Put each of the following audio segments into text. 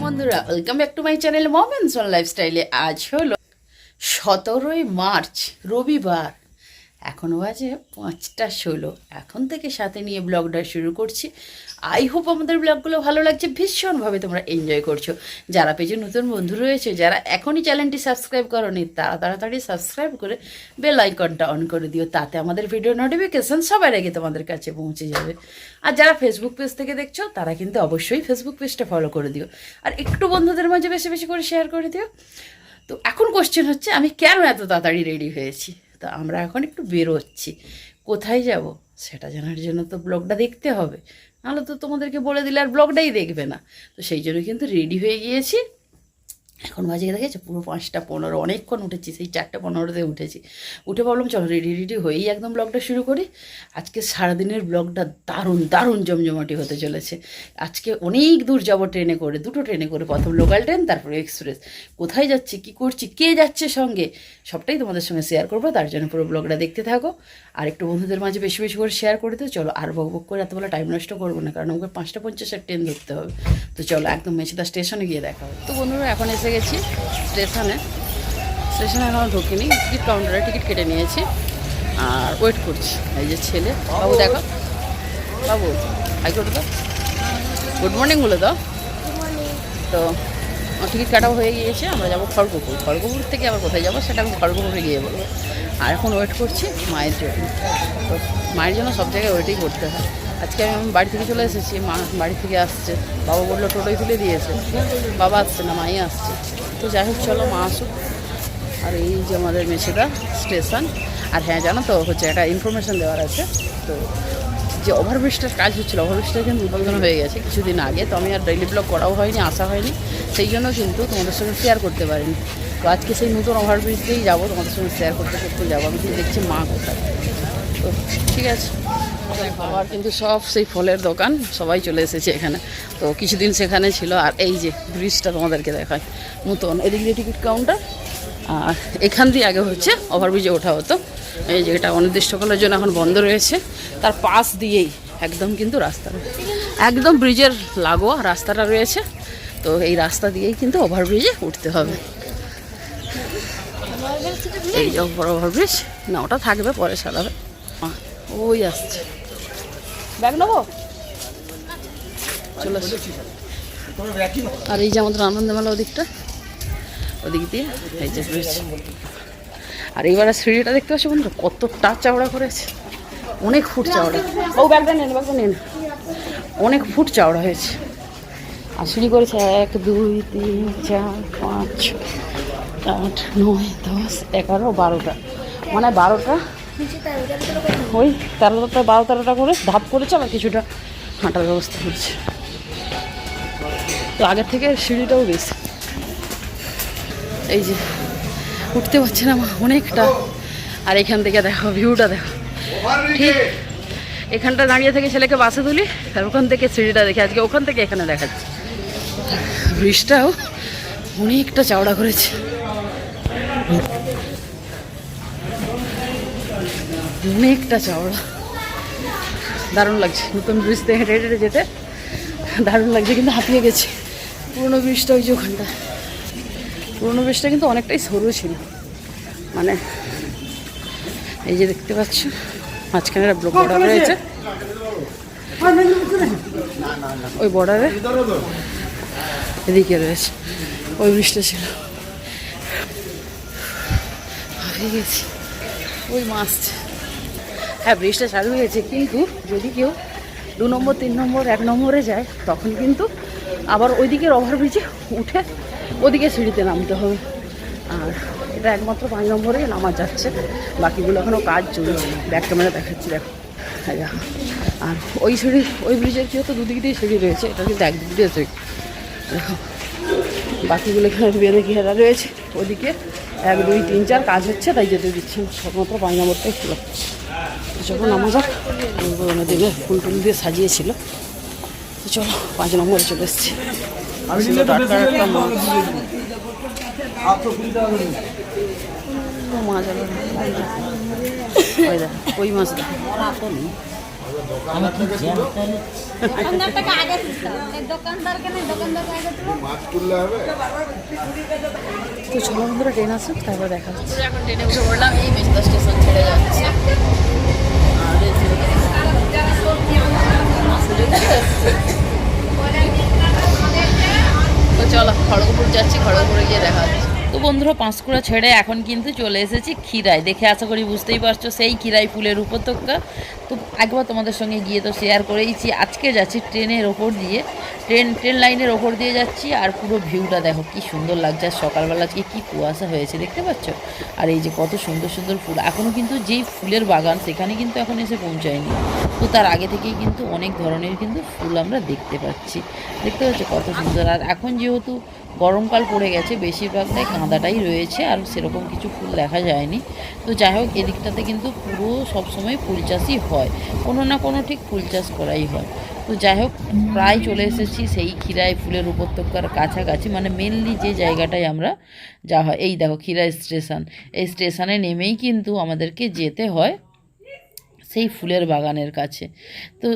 বন্ধুরা welcome back to my channel mom and son লাইফস্টাইলে। আজ হলো 17ই মার্চ রবিবার। এখন বাজে 5:16। এখন থেকে সাথে নিয়ে ব্লগটা শুরু করছি। আই হোপ আমাদের ব্লগগুলো ভালো লাগছে, ভীষণভাবে তোমরা এনজয় করছো। যারা পেজে নতুন বন্ধু রয়েছে, যারা এখনই চ্যানেলটি সাবস্ক্রাইব করোনি, তারা তাড়াতাড়ি সাবস্ক্রাইব করে বেল আইকনটা অন করে দিও। তাতে আমাদের ভিডিও নোটিফিকেশান সবার আগে তোমাদের কাছে পৌঁছে যাবে। আর যারা ফেসবুক পেজ থেকে দেখছো, তারা কিন্তু অবশ্যই ফেসবুক পেজটা ফলো করে দিও। আর একটু বন্ধুদের মাঝে বেশি বেশি করে শেয়ার করে দিও। তো এখন কোশ্চেন হচ্ছে, আমি কেন এত তাড়াতাড়ি রেডি হয়েছি? তো আমরা এখন একটু বেরোচ্ছি। কোথায় যাব সেটা জানার জন্য তো ব্লগটা দেখতে হবে, নাহলে তো তোমাদেরকে বলে দিলে আর ব্লগটাই দেখবে না। তো সেই জন্য কিন্তু রেডি হয়ে গিয়েছি। এখন বাজে দেখেছো পুরো 5:15। অনেকক্ষণ উঠেছি, সেই 4:15-তে উঠেছি। উঠে ভাবলাম চলো রেডি হয়েই একদম ব্লগটা শুরু করি। আজকে সারাদিনের ব্লগটা দারুণ দারুণ জমজমাটি হতে চলেছে। আজকে অনেক দূর যাব ট্রেনে করে, দুটো ট্রেনে করে, প্রথম লোকাল ট্রেন, তারপরে এক্সপ্রেস। কোথায় যাচ্ছি, কী করছি, কে যাচ্ছে সঙ্গে, সবটাই তোমাদের সঙ্গে শেয়ার করবো। তার জন্য পুরো ব্লগটা দেখতে থাকো। আর একটু বন্ধুদের মাঝে বেশি বেশি করে শেয়ার করে দিও। চলো আর বক করে এতবেলা টাইম নষ্ট করবো না, কারণ আমাকে 5:50 ট্রেন ধরতে হবে। তো চলো একদম মেছেদা স্টেশনে গিয়ে দেখা হবে। তো বন্ধুরা এখন এসে গেছি স্টেশনে এখনও ঢুকিনি। টিকিট কাউন্টারে টিকিট কেটে নিয়েছি আর ওয়েট করছি। এই যে ছেলে, বাবু দেখো, বাবু হাই করে দাও, গুড মর্নিং বলে দাও। তো টিকিট কাটাও হয়ে গিয়েছে। আমরা যাবো খড়গপুর থেকে আবার কোথায় যাবো সেটা আমি খড়গপুরে গিয়ে বলবো। আর এখন ওয়েট করছি মায়ের জন্য। তো মায়ের জন্য সব জায়গায় ওয়েটই করতে হয়। আজকে আমি বাড়ি থেকে চলে এসেছি, মা বাড়ি থেকে আসছে। বাবা বললো টোটোই তুলে দিয়েছে, বাবা আসছে না, মাই আসছে। তো যাই হোক চলো মা আসুক। আর এই যে আমাদের মেছেদা স্টেশন। আর হ্যাঁ জানো তো হচ্ছে একটা ইনফরমেশান দেওয়ার আছে। তো যে ওভারব্রিজটার কাজ হচ্ছিলো, ওভারব্রিজটা কিন্তু উদ্বোধন হয়ে গেছে কিছুদিন আগে। তো আমি আর ডেইলি ব্লগ করাও হয়নি, আসা হয়নি, সেই জন্য কিন্তু তোমাদের সঙ্গে শেয়ার করতে পারিনি। তো আজকে সেই নতুন ওভারব্রিজ দিয়েই যাবো, তোমাদের সঙ্গে শেয়ার করতে যাবো। আমি কিন্তু দেখছি মা কোথায়। তো ঠিক আছে। আবার কিন্তু সব সেই ফলের দোকান সবাই চলে এসেছে এখানে। তো কিছুদিন সেখানে ছিল। আর এই যে ব্রিজটা তোমাদেরকে দেখায় নতুন, এদিক দিয়ে টিকিট কাউন্টার। আর এখান দিয়ে আগে হচ্ছে ওভারব্রিজে ওঠা হতো। এই যে এটা অনির্দিষ্টকালের জন্য এখন বন্ধ রয়েছে। তার পাশ দিয়েই একদম কিন্তু রাস্তা, একদম ব্রিজের লাগোয়া রাস্তাটা রয়েছে। তো এই রাস্তা দিয়েই কিন্তু ওভারব্রিজে উঠতে হবে। এই যে ওভারব্রিজ না, ওটা থাকবে পরে সারাবে। ওই আসছে, ব্যাগ নেবো, চলে আসছে। আর এই যে আমাদের আনন্দমেলা ওদিকটা, ওদিক দিয়ে এই যে ব্রিজ। আর এইবার সিঁড়িটা দেখতে পাচ্ছি বন্ধুরা কতটা চওড়া করেছে, অনেক ফুট চওড়া। ও ব্যাগটা নেন, অনেক ফুট চওড়া হয়েছে। আর সিঁড়ি করেছে 1 2 3 4 5 8 9 10 11 12টা, মানে 12টা, ওই 13টা 12-13টা করে ধাপ করেছে। আবার কিছুটা হাঁটার ব্যবস্থা করছে। তো আগের থেকে সিঁড়িটাও বেশি। এই যে উঠতে পারছে না মা, অনেকটা। আর এখান থেকে দেখো ভিউটা দেখো, ঠিক এখানটা দাঁড়িয়ে থেকে ছেলেকে বাসে তুলি, আর ওখান থেকে সিঁড়িটা দেখে আজকে ওখান থেকে এখানে দেখাচ্ছি। ব্রিজটাও অনেকটা চওড়া করেছে, অনেকটা চওড়া, দারুণ লাগছে। নতুন ব্রিজতে হেঁটে হেঁটে যেতে দারুণ লাগছে, কিন্তু হাঁপিয়ে গেছে। পুরোনো ব্রিজটা ওই যে ওখানটা, পুরোনো ব্রিজটা কিন্তু অনেকটাই সরু ছিল। মানে এই যে দেখতে পাচ্ছ মাঝখানে একটা বর্ডার রয়েছে, ওই বর্ডারে এদিকে রয়েছে ওই ব্রিজটা ছিল। হারিয়ে গেছি, ওই মাছ। হ্যাঁ ব্রিজটা চালু হয়েছে, কিন্তু যদি কেউ 2 নম্বর 3 নম্বর 1 নম্বরে যায়, তখন কিন্তু আবার ওইদিকের ওভারব্রিজে উঠে ওদিকে সিঁড়িতে নামতে হবে। আর এটা একমাত্র 5 নম্বরে নামা যাচ্ছে, বাকিগুলো এখনও কাজ চলছে। ব্যাক ক্যামেরা দেখাচ্ছি দেখো। আর ওই সিঁড়ি, ওই ব্রিজের কি হতো, দুদিক দিয়ে সিঁড়ি রয়েছে, এটা কিন্তু একদিক দিয়ে সিঁড়ি দেখো। বাকিগুলো এখানে বেঁধে ঘেরা রয়েছে, ওদিকে 1 2 3 4 কাজ হচ্ছে, তাই যেতে দিচ্ছি। সবমাত্র 5 নম্বরটাই ছিল। যখন নামা যাক, দিকে ফুল টুল দিয়ে সাজিয়েছিল। তো চলো 5 নম্বরে চলে এসেছি। মাছ ওই মাছ আমার কি জ্যাম তাহলে দোকানদারটাকে আগে তুলতে হবে। দোকানদারকে নেই, দোকানদারকে আগে তুলো। মাছ তুললে হবে। তো চলো বন্ধুরা ট্রেন আসুক তারপর দেখা হচ্ছে। এখন ট্রেনে উঠে পড়লাম, এই মেচদা স্টেশন ছেড়ে যাচ্ছে। আর এই যে তো চলো খড়গপুর যাচ্ছি, খড়গপুরে গিয়ে দেখা হচ্ছে। তো বন্ধুরা পাঁশকুড়া ছেড়ে এখন কিন্তু চলে এসেছি ক্ষীরায়। দেখে আশা করি বুঝতেই পারছো, সেই ক্ষীরাই ফুলের উপত্যকা। তো একবার তোমাদের সঙ্গে গিয়ে তো শেয়ার করেইছি। আজকে যাচ্ছি ট্রেনের ওপর দিয়ে, ট্রেন লাইনের ওপর দিয়ে যাচ্ছি। আর পুরো ভিউটা দেখো কি সুন্দর লাগছে। আর সকালবেলা আজকে কী কুয়াশা হয়েছে দেখতে পাচ্ছ। আর এই যে কত সুন্দর সুন্দর ফুল, এখনও কিন্তু যেই ফুলের বাগান সেখানে কিন্তু এখন এসে পৌঁছায়নি। তো তার আগে থেকেই কিন্তু অনেক ধরনের কিন্তু ফুল আমরা দেখতে পাচ্ছি। দেখতে পাচ্ছ কত সুন্দর। আর এখন যেহেতু গরমকাল পড়ে গেছে, বেশিরভাগটাই গাঁদাটাই রয়েছে, আর সেরকম কিছু ফুল দেখা যায়নি। তো যাই হোক, এদিকটাতে কিন্তু পুরো সবসময় ফুল চাষই হয়, কোনো না কোনো ঠিক ফুল চাষ করাই হয়। তো যাই হোক, প্রায় চলে এসেছি সেই ক্ষীরাই ফুলের উপত্যকার কাছাকাছি, মানে মেনলি যে জায়গাটায় আমরা যা হয়। এই দেখো ক্ষীরাই স্টেশন, এই স্টেশনে নেমেই কিন্তু আমাদেরকে যেতে হয় সেই ফুলের বাগানের কাছে। তো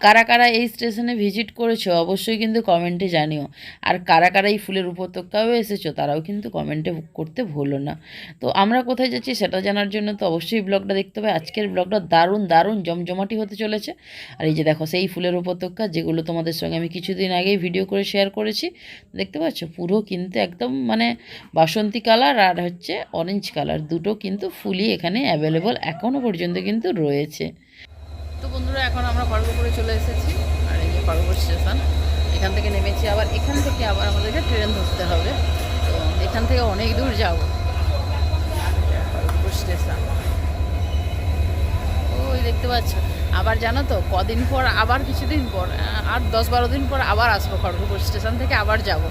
কারা কারা এই স্টেশনে ভিজিট করেছো অবশ্যই কিন্তু কমেন্টে জানিও। আর কারা কারা এই ফুলের উপত্যকাও এসেছো তারাও কিন্তু কমেন্টে করতে ভুলো না। তো আমরা কোথায় যাচ্ছি সেটা জানার জন্য তো অবশ্যই ব্লগটা দেখতে হবে। আজকের ব্লগটা দারুণ দারুণ জমজমাটি হতে চলেছে। আর এই যে দেখো সেই ফুলের উপত্যকা, যেগুলো তোমাদের সঙ্গে আমি কিছুদিন আগেই ভিডিও করে শেয়ার করেছি। দেখতে পাচ্ছ পুরো কিন্তু একদম মানে বাসন্তী কালার আর হচ্ছে অরেঞ্জ কালার, দুটো কিন্তু ফুলই এখানে অ্যাভেলেবল এখনও পর্যন্ত কিন্তু রয়েছে। তো বন্ধুরা এখন আমরা খড়গপুরে চলে এসেছি। আর এই যে খড়গপুর স্টেশন, এখান থেকে নেমেছি। আবার এখান থেকে আবার আমাদেরকে ট্রেন ধরতে হবে। তো এখান থেকে অনেক দূর যাব। খড়গপুর স্টেশন ওই দেখতে পাচ্ছ। আবার জানো তো কদিন পর, আবার কিছুদিন পর, আর 10-12 দিন পর আবার আসবো খড়গপুর স্টেশন থেকে। আবার যাব,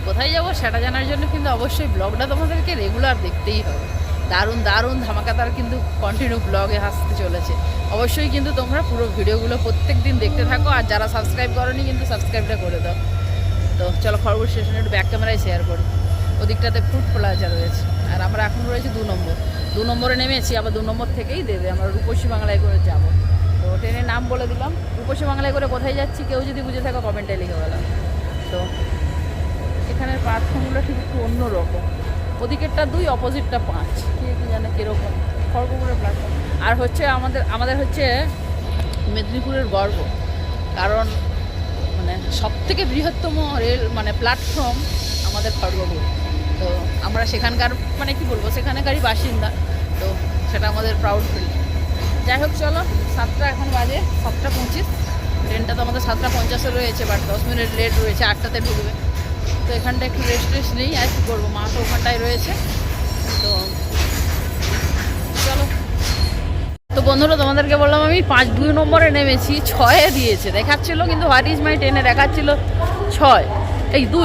কোথায় যাব সেটা জানার জন্য কিন্তু অবশ্যই ব্লগটা তোমাদেরকে রেগুলার দেখতেই হবে। দারুণ দারুণ ধামাকাদার কিন্তু কন্টিনিউ ব্লগে আসতে চলেছে। অবশ্যই কিন্তু তোমরা পুরো ভিডিওগুলো প্রত্যেক দিন দেখতে থাকো। আর যারা সাবস্ক্রাইব করোনি কিন্তু সাবস্ক্রাইবটা করে দাও। তো চলো খড়গপুর স্টেশনে একটু ব্যাক ক্যামেরায় শেয়ার করি। ওদিকটাতে ফুড প্লাজা রয়েছে, আর আমরা এখন রয়েছি 2 নম্বরে নেমেছি। আবার 2 নম্বর থেকেই দেবে, আমরা রূপসী বাংলায় করে যাব। তো ট্রেনের নাম বলে দিলাম, রূপসী বাংলায় করে কোথায় যাচ্ছি কেউ যদি বুঝে থাকো কমেন্টে লিখে বলো। তো এখানের প্ল্যাটফর্মগুলো ঠিক একটু অন্যরকম, ওদিকেরটা 2, অপোজিটটা 5, কি জানে কীরকম খড়গপুরের প্ল্যাটফর্ম। আর হচ্ছে আমাদের হচ্ছে মেদিনীপুরের গর্ব, কারণ মানে সবথেকে বৃহত্তম রেল মানে প্ল্যাটফর্ম আমাদের খড়গপুর। তো আমরা সেখানকার মানে কি বলবো, সেখানকারই বাসিন্দা। তো সেটা আমাদের প্রাউড ফিল। যাই হোক চলো, 7টা এখন বাজে, 7টা 25। ট্রেনটা তো আমাদের 7টা 50-এ রয়েছে, বাট 10 মিনিট লেট রয়েছে, 8টাতে ঢুকবে। তো এখানটা একটু রেস্ট নেই, আর কী করবো, মা তো ওখানটায় রয়েছে। তো চলো। তো বন্ধুরা তোমাদেরকে বললাম আমি 2 নম্বরে নেমেছি, 6-এ দিয়েছে দেখাচ্ছিলো, কিন্তু হোয়াট ইজ মাই ট্রেনে দেখাচ্ছিলো 6, এই 2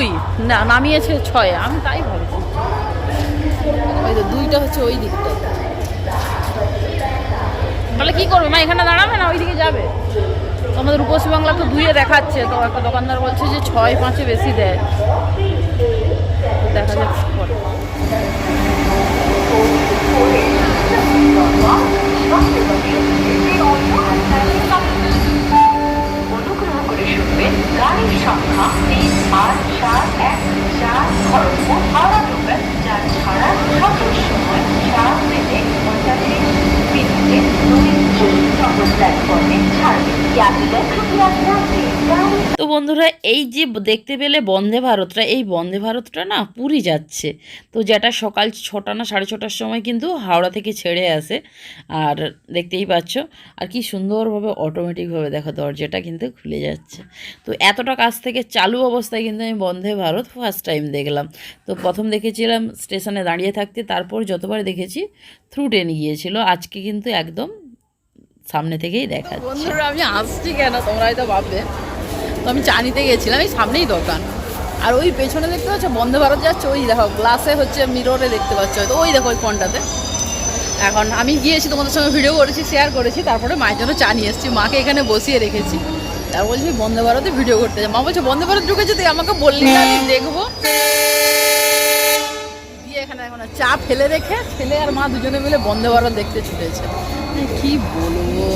না নামিয়েছে 6-এ। আমি তাই ভাবছি, ওই তো 2টা হচ্ছে ওই দিকটা। তাহলে কী করবে মা, এখানে দাঁড়াবে না ওই দিকে যাবে? তো আমাদের রূপসী বাংলা তো 2-এ দেখাচ্ছে। তো একটা দোকানদার বলছে যে 6-5-এ বেশি দেয়। দেখা যাচ্ছে পরে। অনুগ্রহ করে শুনবেন গাড়ির সংখ্যা 3-8-7-1-4 খড়গপুর হাওড়া লোকাল যার ছাড়া সঠিক সময় 7 বেজে 45 মিনিটে সকল প্ল্যাটফর্মে ছাড়বে। তো বন্ধুরা এই যে দেখতে পেলে বন্দে ভারতটা, এই বন্দে ভারতটা না পুরী যাচ্ছে। তো যেটা সকাল 6টা না 6:30টার সময় কিন্তু হাওড়া থেকে ছেড়ে আসে। আর দেখতেই পাচ্ছ, আর কি সুন্দরভাবে অটোমেটিকভাবে দেখো দরজাটা কিন্তু খুলে যাচ্ছে। তো এতটা কাছ থেকে চালু অবস্থায় কিন্তু আমি বন্দে ভারত ফার্স্ট টাইম দেখলাম। তো প্রথম দেখেছিলাম স্টেশনে দাঁড়িয়ে থাকতে, তারপর যতবার দেখেছি থ্রু ট্রেন গিয়েছিল। আজকে কিন্তু একদম সামনে থেকেই দেখা। বন্ধুরা আমি আসছি কেন তোমরা হয়তো ভাববে, তো আমি চা নিতে গেছিলাম, এই সামনেই দোকান। আর ওই পেছনে দেখতে পাচ্ছ বন্দে ভারত যাচ্ছে, ওই দেখো গ্লাসে হচ্ছে মিররে দেখতে পাচ্ছ হয়তো, ওই দেখো ওই ফোনটাতে। এখন আমি গিয়েছি, তোমাদের সঙ্গে ভিডিও করেছি, শেয়ার করেছি, তারপরে মায়ের জন্য চা নিয়ে এসেছি, মাকে এখানে বসিয়ে রেখেছি। তারপর বলছি বন্দে ভারতে ভিডিও করতে যাই। মা বলছে বন্দে ভারত ঢুকেছে, তুই আমাকে বললি না আমি দেখবো। দিয়ে এখানে এখন চা ফেলে রেখে ছেলে আর মা দুজনে মিলে বন্দে ভারত দেখতে ছুটেছে। কি বলবো,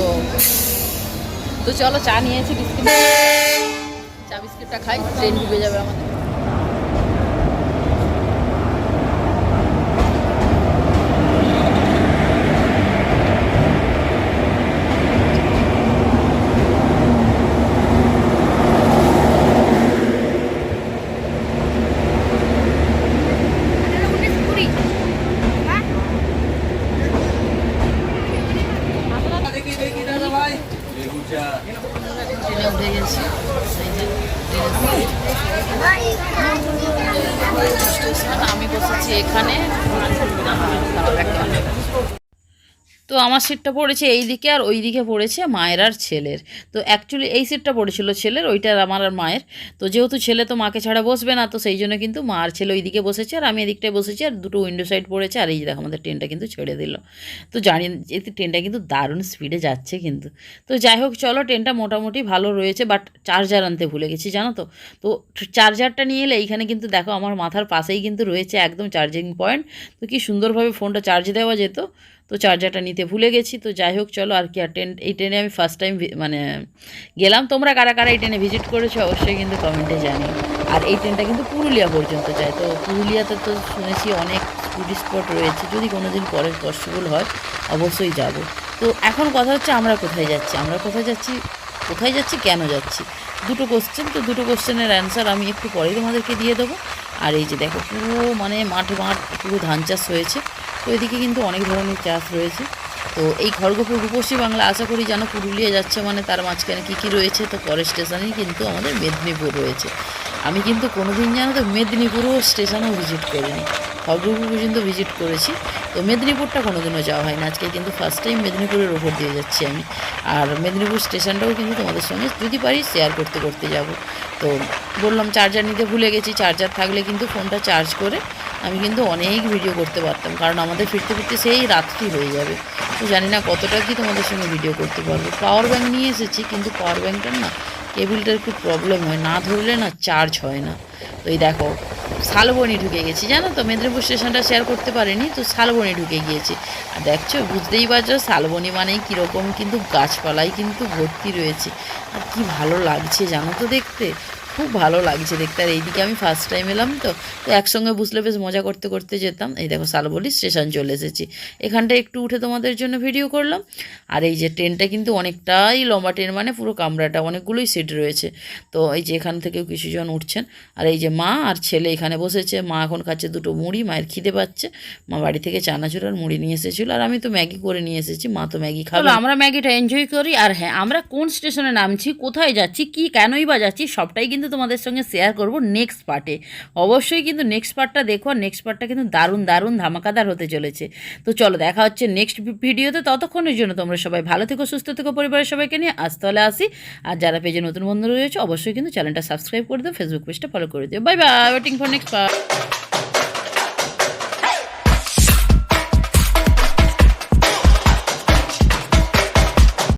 তো চলো চা নিয়েছি, বিস্কিট, চা বিস্কিটটা খাই, ট্রেন ডুবে যাবে আমাদের। ট্রেনে উঠে গেছি, এই যে স্টেশন, আমি বসেছি এখানে। তো আমার সিটটা পড়েছে এই দিকে, আর ওই দিকে পড়েছে মায়ের আর ছেলের। তো অ্যাকচুয়ালি এই সিটটা পড়েছিল ছেলের, ওইটা আমার আর মায়ের। তো যেহেতু ছেলে তো মাকে ছাড়া বসবে না, তো সেই জন্য কিন্তু মা আর ছেলে ওই দিকে বসেছে, আর আমি এদিকটায় বসেছি, আর দুটো উইন্ডো সাইড পড়েছে। আর এই যে দেখো আমাদের ট্রেনটা কিন্তু ছেড়ে দিল। তো জানি এতে ট্রেনটা কিন্তু দারুণ স্পিডে যাচ্ছে কিন্তু। তো যাই হোক চলো, ট্রেনটা মোটামুটি ভালো রয়েছে, বাট চার্জার আনতে ভুলে গেছি জানো তো। তো চার্জারটা নিয়ে এলে এইখানে কিন্তু দেখো আমার মাথার পাশেই কিন্তু রয়েছে একদম চার্জিং পয়েন্ট। তো কি সুন্দরভাবে ফোনটা চার্জ দেওয়া যেত, তো চার্জারটা নিতে ভুলে গেছি। তো যাই হোক চলো, আর কি, আর এই ট্রেনে আমি ফার্স্ট টাইম মানে গেলাম। তোমরা কারা কারা এই ট্রেনে ভিজিট করেছো অবশ্যই কিন্তু কমেন্টে জানিও। আর এই ট্রেনটা কিন্তু পুরুলিয়া পর্যন্ত যায়। তো পুরুলিয়াতে তো শুনেছি অনেক টুরিস্ট স্পট রয়েছে, যদি কোনো দিন পরে পসিবল হয় অবশ্যই যাব। তো এখন কথা হচ্ছে আমরা কোথায় যাচ্ছি, কোথায় যাচ্ছি, কেন যাচ্ছি, দুটো কোশ্চেন। তো দুটো কোশ্চেনের অ্যান্সার আমি একটু পরেই তোমাদেরকে দিয়ে দেবো। আর এই যে দেখো পুরো মানে মাঠ পুরো ধান চাষ হয়েছে। তো এদিকে কিন্তু অনেক ধরনের চাষ রয়েছে। তো এই খড়গপুর রূপসী বাংলা, আশা করি জানো পুরুলিয়া যাচ্ছে মানে তার মাঝখানে কী কী রয়েছে। তো পরের স্টেশনেই কিন্তু আমাদের মেদিনীপুর রয়েছে। আমি কিন্তু কোনো দিন জানো তো মেদিনীপুরও স্টেশনও ভিজিট করিনি, খড়গপুর পর্যন্ত ভিজিট করেছি। তো মেদিনীপুরটা কোনো দিনও যাওয়া হয় না, আজকে কিন্তু ফার্স্ট টাইম মেদিনীপুরের ওপর দিয়ে যাচ্ছি আমি। আর মেদিনীপুর স্টেশনটাও কিন্তু তোমাদের সঙ্গে যদি পারি শেয়ার করতে যাব। তো বললাম চার্জার নিতে ভুলে গেছি, চার্জার থাকলে কিন্তু ফোনটা চার্জ করে আমি কিন্তু অনেক ভিডিও করতে পারতাম, কারণ আমাদের ফিরতে ফিরতে সেই রাত্রি হয়ে যাবে। তো জানি না কতটা কি তোমাদের সঙ্গে ভিডিও করতে পারবো। পাওয়ার ব্যাঙ্ক নিয়ে এসেছি, কিন্তু পাওয়ার ব্যাঙ্কটার না কেবিলটার একটু প্রবলেম হয়, না ধরলে না চার্জ হয় না। তো এই দেখো শালবনি ঢুকে গেছি জানো তো, মেদিনীপুর স্টেশনটা শেয়ার করতে পারিনি, তো শালবনি ঢুকে গিয়েছি। আর দেখছো, বুঝতেই পারছো শালবনি মানেই কীরকম, কিন্তু গাছপালাই কিন্তু ভর্তি রয়েছে। আর কি ভালো লাগছে জানো তো দেখতে, খুব ভালো লাগছে দেখতে। আর এইদিকে আমি ফার্স্ট টাইম এলাম, তো একসঙ্গে বুঝলে বেশ মজা করতে করতে যেতাম। এই দেখো শালবনি স্টেশন চলে এসেছি, এখানটা একটু উঠে তোমাদের জন্য ভিডিও করলাম। আর এই যে ট্রেনটা কিন্তু অনেকটাই লম্বা ট্রেন, মানে পুরো কামরাটা, অনেকগুলোই সিট রয়েছে। তো এই যে এখান থেকেও কিছুজন উঠছেন। আর এই যে মা আর ছেলে এখানে বসেছে, মা এখন খাচ্ছে দুটো মুড়ি, মায়ের খিদে পাচ্ছে। মা বাড়ি থেকে চানাচুর আর মুড়ি নিয়ে এসেছিলো, আর আমি তো ম্যাগি করে নিয়ে এসেছি, মা তো ম্যাগি খাবে। আমরা ম্যাগিটা এনজয় করি। আর হ্যাঁ, আমরা কোন স্টেশনে নামছি, কোথায় যাচ্ছি, কি কেনই বা যাচ্ছি, সবটাই কিন্তু তোমাদের সঙ্গে শেয়ার করব নেক্সট পার্টে। অবশ্যই কিন্তু নেক্সট পার্টটা দেখো, আর নেক্সট পার্টটা কিন্তু দারুণ দারুণ ধামাকাদার হতে চলেছে। তো চলো দেখা হচ্ছে নেক্সট ভিডিওতে, ততক্ষণের জন্য তোমরা সবাই ভালো থেকো, সুস্থ থেকো, পরিবারের সবাইকে নিয়ে আজ তাহলে আসি। আর যারা পেজে নতুন বন্ধু রয়েছে অবশ্যই কিন্তু চ্যানেলটা সাবস্ক্রাইব করে দিও, ফেসবুক পেজটা ফলো করে দিও। Bye bye, waiting for next part.